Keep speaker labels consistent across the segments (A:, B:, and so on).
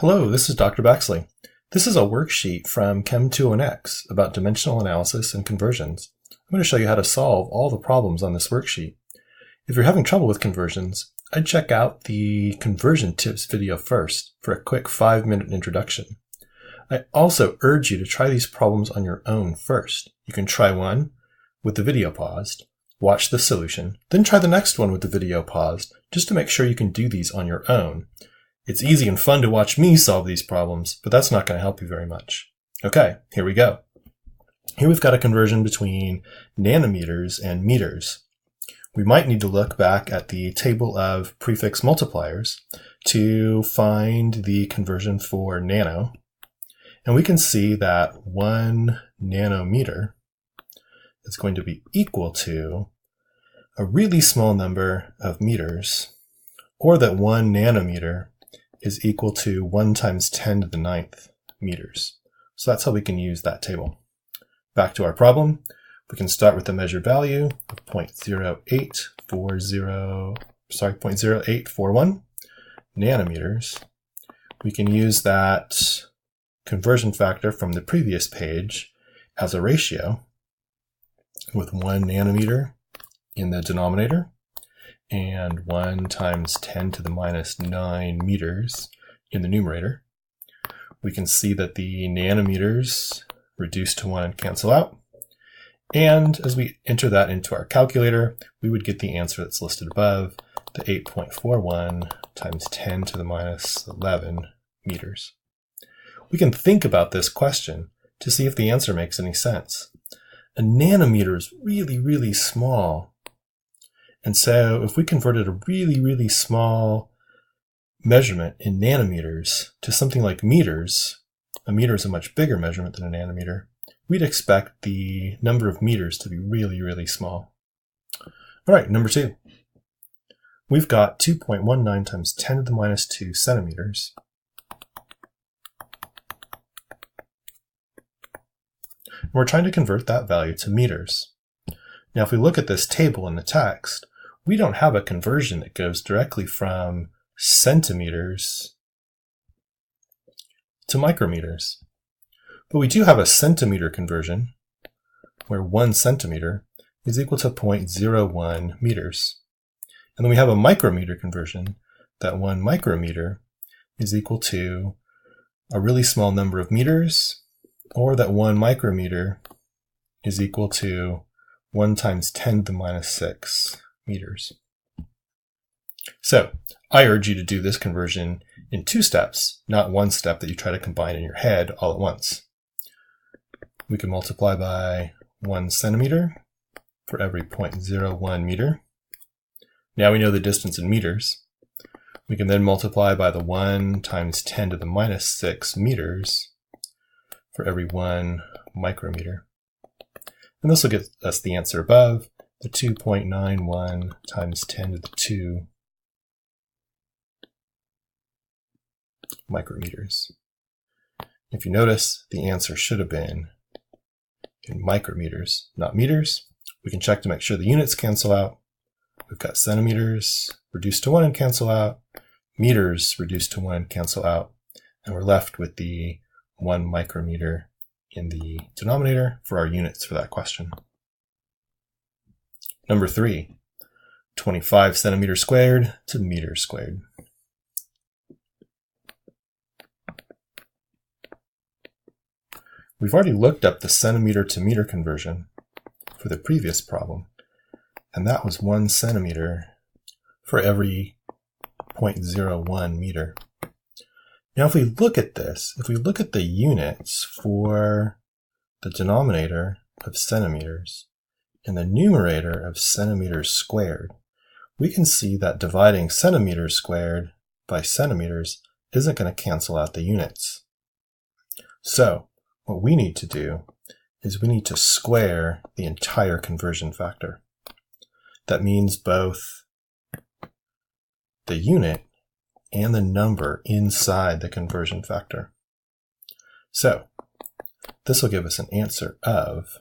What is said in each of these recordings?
A: Hello, this is Dr. Baxley. This is a worksheet from Chem 201X about dimensional analysis and conversions. I'm going to show you how to solve all the problems on this worksheet. If you're having trouble with conversions, I'd check out the conversion tips video first for a quick 5-minute introduction. I also urge you to try these problems on your own first. You can try one with the video paused, watch the solution, then try the next one with the video paused, just to make sure you can do these on your own. It's easy and fun to watch me solve these problems, but that's not going to help you very much. Okay, here we go. Here we've got a conversion between nanometers and meters. We might need to look back at the table of prefix multipliers to find the conversion for nano. And we can see that 1 nanometer is going to be equal to a really small number of meters, or that 1 nanometer is equal to 1 times 10 to the 9th meters. So that's how we can use that table. Back to our problem, we can start with the measured value of 0.0841 nanometers. We can use that conversion factor from the previous page as a ratio with 1 nanometer in the denominator and 1 times 10 to the minus 9 meters in the numerator. We can see that the nanometers reduce to 1 and cancel out. And as we enter that into our calculator, we would get the answer that's listed above, the 8.41 times 10 to the minus 11 meters. We can think about this question to see if the answer makes any sense. A nanometer is really, really small. And so if we converted a really, really small measurement in nanometers to something like meters, a meter is a much bigger measurement than a nanometer, we'd expect the number of meters to be really, really small. All right, number 2. We've got 2.19 times 10 to the minus 2 centimeters. We're trying to convert that value to meters. Now, if we look at this table in the text, we don't have a conversion that goes directly from centimeters to micrometers. But we do have a centimeter conversion, where 1 centimeter is equal to 0.01 meters. And then we have a micrometer conversion, that 1 micrometer is equal to a really small number of meters, or that 1 micrometer is equal to 1 times 10 to the minus 6 meters. So I urge you to do this conversion in 2 steps, not 1 step that you try to combine in your head all at once. We can multiply by 1 centimeter for every 0.01 meter. Now we know the distance in meters. We can then multiply by the 1 times 10 to the minus 6 meters for every 1 micrometer. And this will get us the answer above, the 2.91 times 10 to the 2 micrometers. If you notice, the answer should have been in micrometers, not meters. We can check to make sure the units cancel out. We've got centimeters reduced to 1 and cancel out, meters reduced to 1 and cancel out, and we're left with the 1 micrometer in the denominator for our units for that question. Number 3, 25 centimeters squared to meters squared. We've already looked up the centimeter to meter conversion for the previous problem, and that was 1 centimeter for every 0.01 meter. Now, if we look at this, if we look at the units for the denominator of centimeters and the numerator of centimeters squared, we can see that dividing centimeters squared by centimeters isn't going to cancel out the units. So what we need to do is we need to square the entire conversion factor. That means both the unit and the number inside the conversion factor. So this will give us an answer of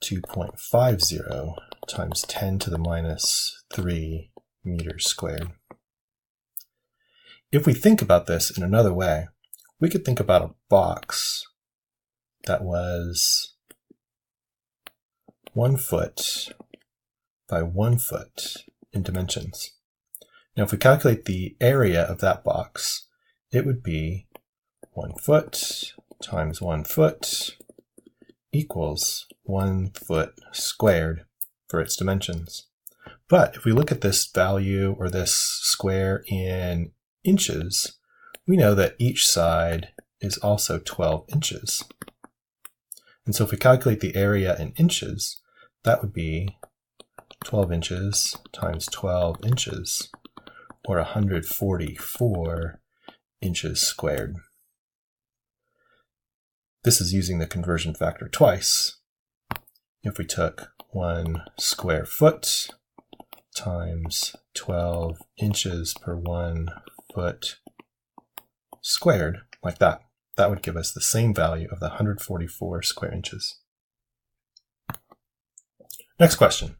A: 2.50 times 10 to the minus 3 meters squared. If we think about this in another way, we could think about a box that was 1 foot by 1 foot in dimensions. Now, if we calculate the area of that box, it would be 1 foot times 1 foot equals 1 foot squared for its dimensions. But if we look at this value or this square in inches, we know that each side is also 12 inches. And so if we calculate the area in inches, that would be 12 inches times 12 inches, or 144 inches squared. This is using the conversion factor twice. If we took 1 square foot times 12 inches per 1 foot squared, like that, that would give us the same value of the 144 square inches. Next question.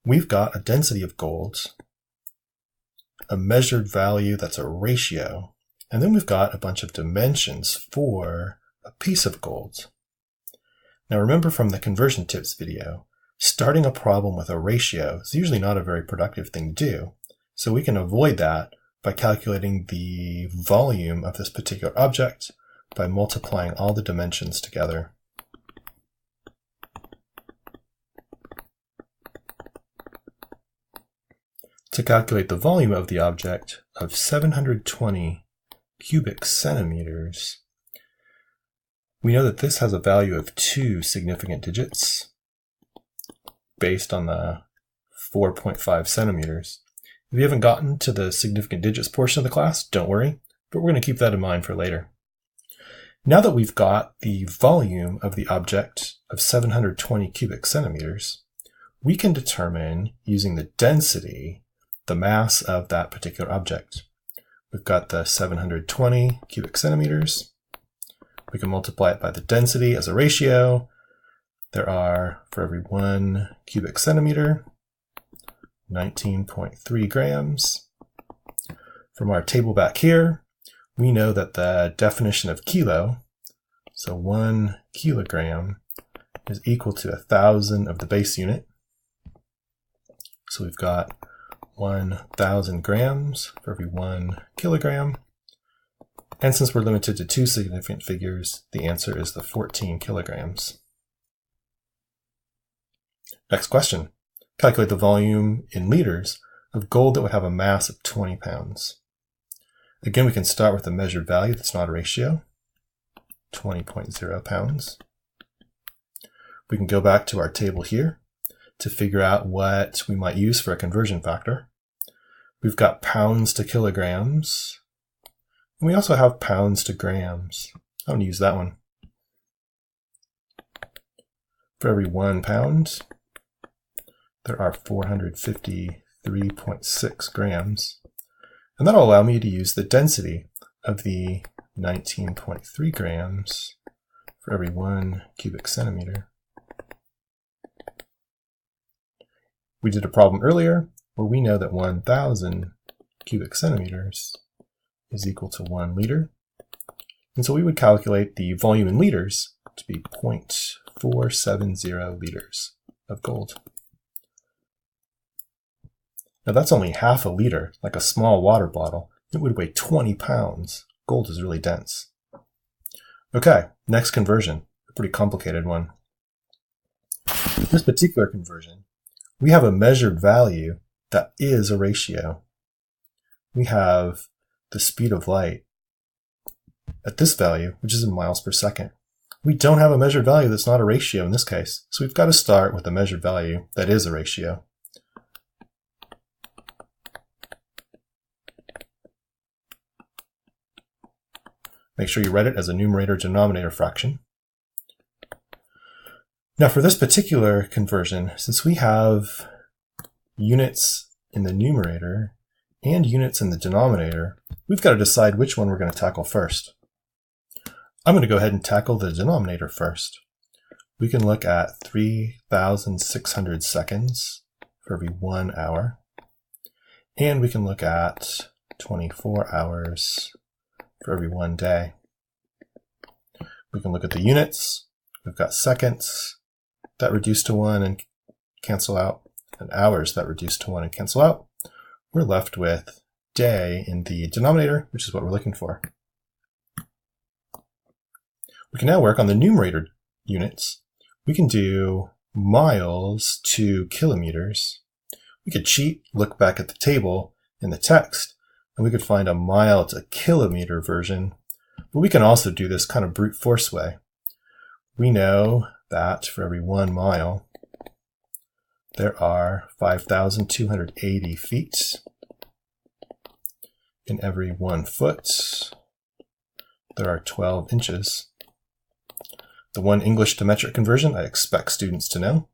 A: We've got a density of gold, a measured value that's a ratio, and then we've got a bunch of dimensions for a piece of gold. Now remember from the conversion tips video, starting a problem with a ratio is usually not a very productive thing to do, so we can avoid that by calculating the volume of this particular object by multiplying all the dimensions together. To calculate the volume of the object of 720 cubic centimeters, we know that this has a value of 2 significant digits based on the 4.5 centimeters. If you haven't gotten to the significant digits portion of the class, don't worry, but we're going to keep that in mind for later. Now that we've got the volume of the object of 720 cubic centimeters, we can determine, using the density, the mass of that particular object. We've got the 720 cubic centimeters. We can multiply it by the density as a ratio. There are, for every 1 cubic centimeter, 19.3 grams. From our table back here, we know that the definition of kilo, so 1 kilogram, is equal to 1,000 of the base unit. So we've got 1,000 grams for every 1 kilogram. And since we're limited to 2 significant figures, the answer is the 14 kilograms. Next question. Calculate the volume in liters of gold that would have a mass of 20 pounds. Again, we can start with a measured value that's not a ratio, 20.0 pounds. We can go back to our table here to figure out what we might use for a conversion factor. We've got pounds to kilograms, and we also have pounds to grams. I'm going to use that one. For every 1 pound, there are 453.6 grams, and that'll allow me to use the density of the 19.3 grams for every 1 cubic centimeter. We did a problem earlier where we know that 1,000 cubic centimeters is equal to 1 liter. And so we would calculate the volume in liters to be 0.470 liters of gold. Now that's only half a liter, like a small water bottle. It would weigh 20 pounds. Gold is really dense. Okay, next conversion, a pretty complicated one. This particular conversion, we have a measured value that is a ratio. We have the speed of light at this value, which is in miles per second. We don't have a measured value that's not a ratio in this case, so we've got to start with a measured value that is a ratio. Make sure you write it as a numerator-denominator fraction. Now for this particular conversion, since we have units in the numerator and units in the denominator, we've got to decide which one we're going to tackle first. I'm going to go ahead and tackle the denominator first. We can look at 3,600 seconds for every 1 hour, and we can look at 24 hours for every 1 day. We can look at the units. We've got seconds that reduce to 1 and cancel out, and hours that reduce to 1 and cancel out. We're left with day in the denominator, which is what we're looking for. We can now work on the numerator units. We can do miles to kilometers. We could cheat, look back at the table in the text, and we could find a mile to kilometer version. But we can also do this kind of brute force way. We know that for every 1 mile, there are 5,280 feet. In every 1 foot, there are 12 inches. The one English to metric conversion I expect students to know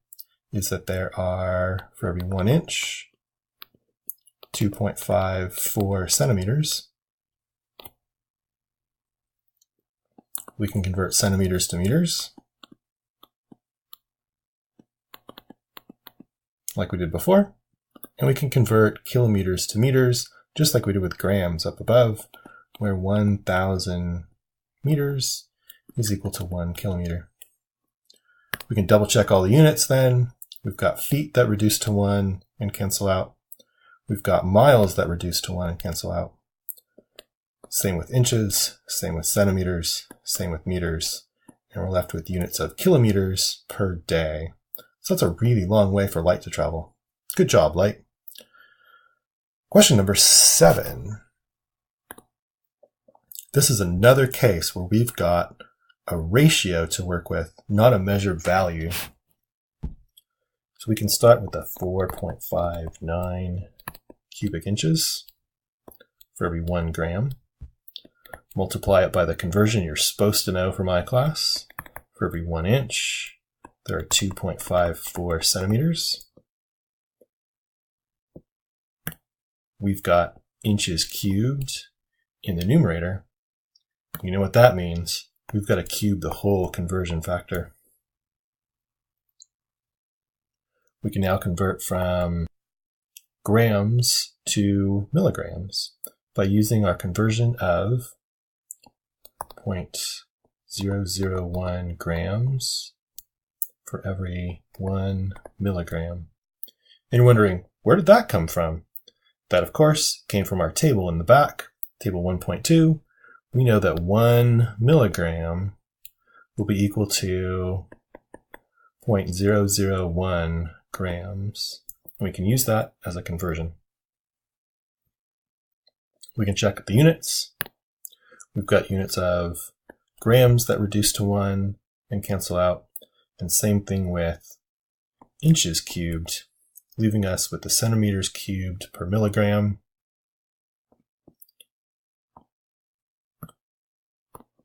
A: is that there are, for every 1 inch, 2.54 centimeters. We can convert centimeters to meters, like we did before, and we can convert kilometers to meters, just like we did with grams up above, where 1,000 meters is equal to 1 kilometer. We can double check all the units then. We've got feet that reduce to 1 and cancel out. We've got miles that reduce to 1 and cancel out. Same with inches, same with centimeters, same with meters, and we're left with units of kilometers per day. So that's a really long way for light to travel. Good job, light. Question number 7. This is another case where we've got a ratio to work with, not a measured value. So we can start with the 4.59 cubic inches for every 1 gram. Multiply it by the conversion you're supposed to know for my class. For every 1 inch, there are 2.54 centimeters. We've got inches cubed in the numerator. You know what that means. We've got to cube the whole conversion factor. We can now convert from grams to milligrams by using our conversion of 0.001 grams for every 1 milligram. And you're wondering, where did that come from? That, of course, came from our table in the back, table 1.2. We know that 1 milligram will be equal to 0.001 grams. And we can use that as a conversion. We can check the units. We've got units of grams that reduce to 1 and cancel out. And same thing with inches cubed, leaving us with the centimeters cubed per milligram.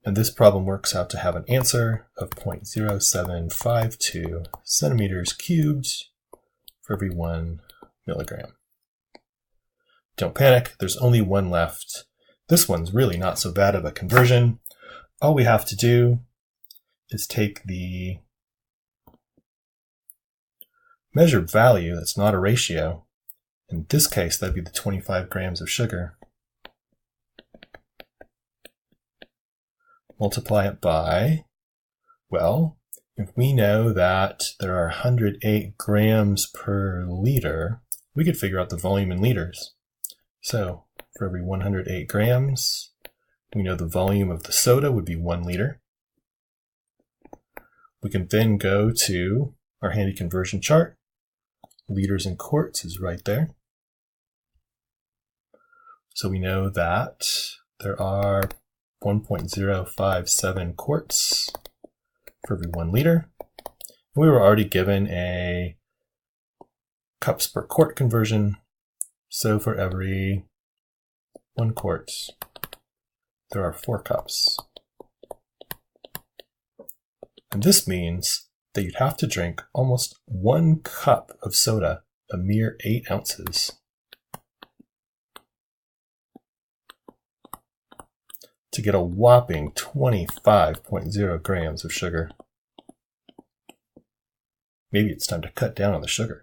A: And this problem works out to have an answer of 0.0752 centimeters cubed for every 1 milligram. Don't panic, there's only one left. This one's really not so bad of a conversion. All we have to do is take the measured value that's not a ratio. In this case, that'd be the 25 grams of sugar. Multiply it by, well, if we know that there are 108 grams per liter, we could figure out the volume in liters. So for every 108 grams, we know the volume of the soda would be 1 liter. We can then go to our handy conversion chart. Liters and quarts is right there. So we know that there are 1.057 quarts for every 1 liter. We were already given a cups per quart conversion. So for every 1 quart, there are 4 cups. And this means that you'd have to drink almost 1 cup of soda, a mere 8 ounces, to get a whopping 25.0 grams of sugar. Maybe it's time to cut down on the sugar.